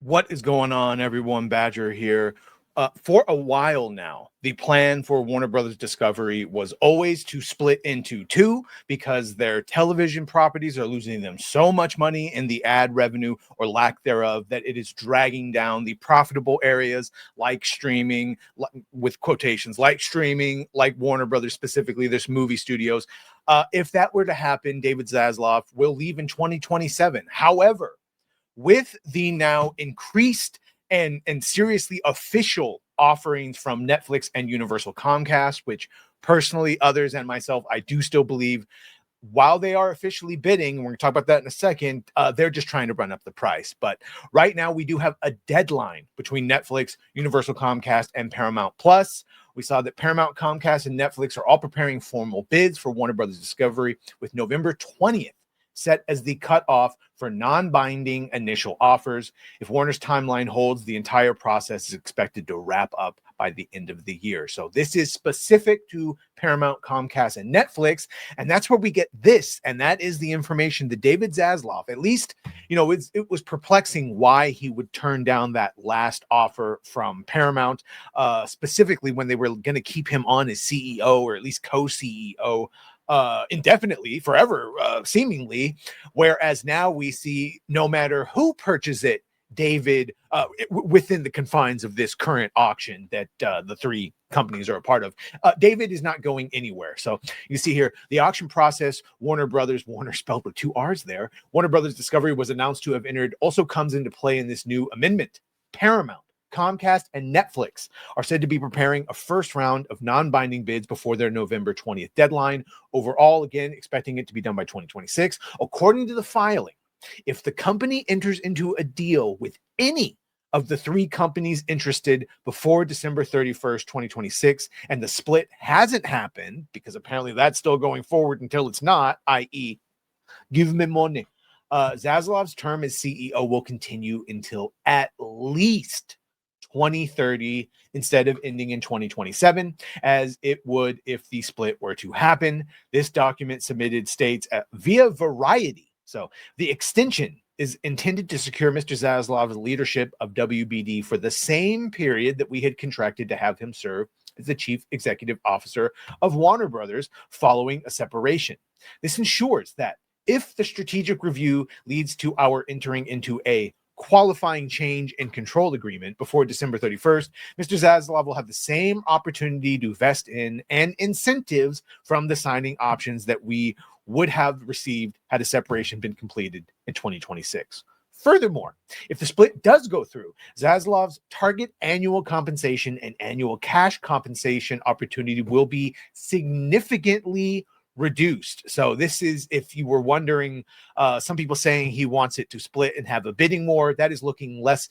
What is going on, everyone? Badger here. For a while now, the plan for Warner Brothers Discovery was always to split into two because their television properties are losing them so much money in the ad revenue or lack thereof that it is dragging down the profitable areas like streaming, with quotations, like streaming, like Warner Brothers specifically, there's movie studios. If that were to happen, David Zaslav will leave in 2027. However, with the now increased and seriously official offerings from Netflix and Universal Comcast, which personally, others and myself, I do still believe, while they are officially bidding, we're going to talk about that in a second, they're just trying to run up the price. But right now, we do have a deadline between Netflix, Universal Comcast, and Paramount Plus. We saw that Paramount, Comcast, and Netflix are all preparing formal bids for Warner Brothers Discovery, with November 20th set as the cutoff for non-binding initial offers. If Warner's timeline holds, the entire process is expected to wrap up by the end of the year. So this is specific to Paramount, Comcast, and Netflix, and that's where we get this, and that is the information that David Zaslav, at least, it was perplexing why he would turn down that last offer from Paramount, specifically when they were going to keep him on as CEO or at least co-CEO indefinitely, forever, seemingly. Whereas now we see no matter who purchases it, David, within the confines of this current auction that the three companies are a part of, David is not going anywhere. So you see here the auction process. Warner spelled with two R's there. Warner Brothers Discovery was announced to have entered, also comes into play in this new amendment. Paramount, Comcast, and Netflix are said to be preparing a first round of non-binding bids before their November 20th deadline. Overall, again, expecting it to be done by 2026. According to the filing, if the company enters into a deal with any of the three companies interested before December 31st, 2026, and the split hasn't happened, because apparently that's still going forward until it's not, i.e., give me money, Zaslav's term as CEO will continue until at least 2030 instead of ending in 2027, as it would if the split were to happen. This document submitted states via Variety. So the extension is intended to secure Mr. Zaslav's leadership of WBD for the same period that we had contracted to have him serve as the chief executive officer of Warner Brothers following a separation. This ensures that if the strategic review leads to our entering into a qualifying change in control agreement before December 31st, Mr. Zaslav will have the same opportunity to vest in and incentives from the signing options that we would have received had a separation been completed in 2026. Furthermore, if the split does go through, Zaslav's target annual compensation and annual cash compensation opportunity will be significantly reduced. So this is, if you were wondering, some people saying he wants it to split and have a bidding war, that is looking less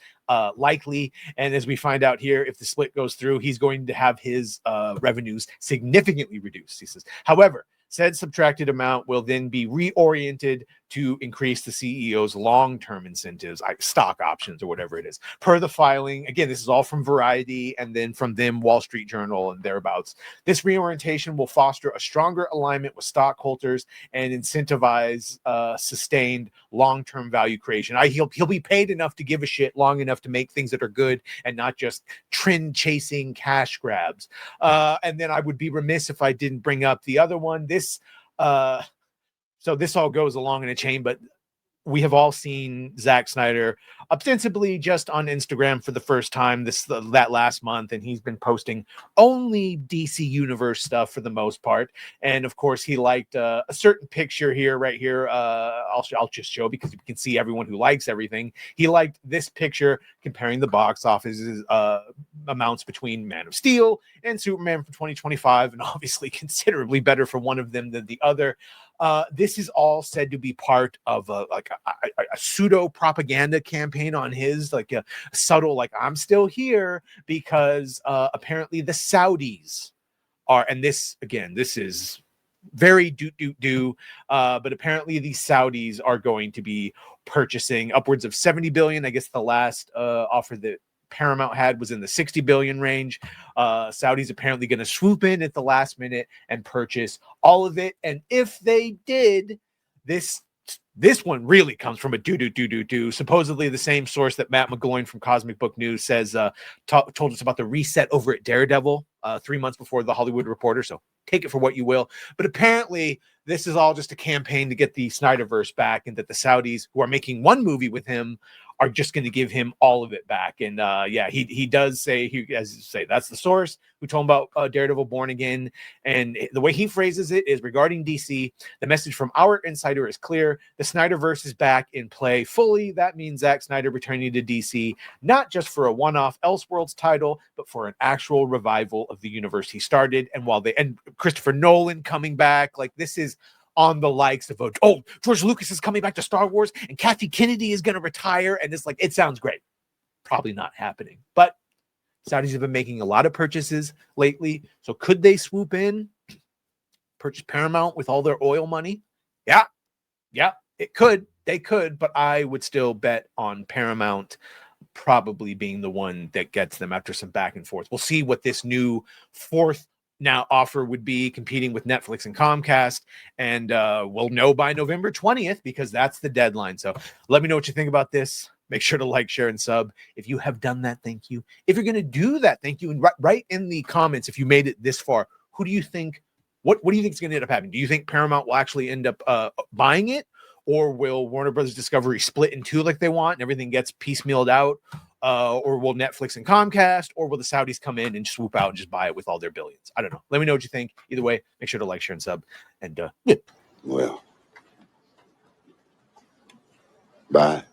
likely. And as we find out here, if the split goes through, he's going to have his revenues significantly reduced, he says. However, said subtracted amount will then be reoriented to increase the CEO's long-term incentives, like stock options or whatever it is. Per the filing, again, this is all from Variety and then from them, Wall Street Journal and thereabouts. This reorientation will foster a stronger alignment with stockholders and incentivize sustained long-term value creation. He'll be paid enough to give a shit long enough to make things that are good and not just trend-chasing cash grabs. And then I would be remiss if I didn't bring up the other one. So this all goes along in a chain, but we have all seen Zack Snyder ostensibly just on Instagram for the first time that last month, and he's been posting only DC Universe stuff for the most part. And of course, he liked a certain picture here, right here. I'll just show because you can see everyone who likes everything. He liked this picture comparing the box office amounts between Man of Steel and Superman from 2025, and obviously considerably better for one of them than the other. This is all said to be part of a pseudo propaganda campaign on his, like a subtle, like, I'm still here because apparently the Saudis are, and this is very but apparently the Saudis are going to be purchasing upwards of 70 billion. I guess the last offer that Paramount had was in the 60 billion range. Saudi's apparently going to swoop in at the last minute and purchase all of it. And if they did, this this one really comes from a supposedly the same source that Matt McGloin from Cosmic Book News says told us about the reset over at Daredevil 3 months before the Hollywood Reporter. So take it for what you will. But apparently this is all just a campaign to get the Snyderverse back, and that the Saudis, who are making one movie with him, are just going to give him all of it back. And he does say, that's the source who told him about Daredevil Born Again. And the way he phrases it is, regarding DC, the message from our insider is clear. The Snyderverse is back in play fully. That means Zack Snyder returning to DC, not just for a one-off Elseworlds title, but for an actual revival of the universe he started. And Christopher Nolan coming back, like, this is on the likes of, George Lucas is coming back to Star Wars, and Kathy Kennedy is going to retire. And it's like, it sounds great. Probably not happening. But Saudis have been making a lot of purchases lately. So could they swoop in, purchase Paramount with all their oil money? Yeah, it could. They could. But I would still bet on Paramount probably being the one that gets them after some back and forth. We'll see what this new fourth offer would be, competing with Netflix and Comcast, and we'll know by November 20th, because that's the deadline. So let me know what you think about this. Make sure to like, share, and sub if you have done that. Thank you. If you're going to do that, thank you. And write in the comments if you made it this far. Who do you think? What do you think is going to end up happening? Do you think Paramount will actually end up buying it, or will Warner Brothers Discovery split in two like they want and everything gets piecemealed out? Or will Netflix and Comcast, or will the Saudis come in and swoop out and just buy it with all their billions? I don't know. Let me know what you think. Either way, make sure to like, share, and sub. And well, bye.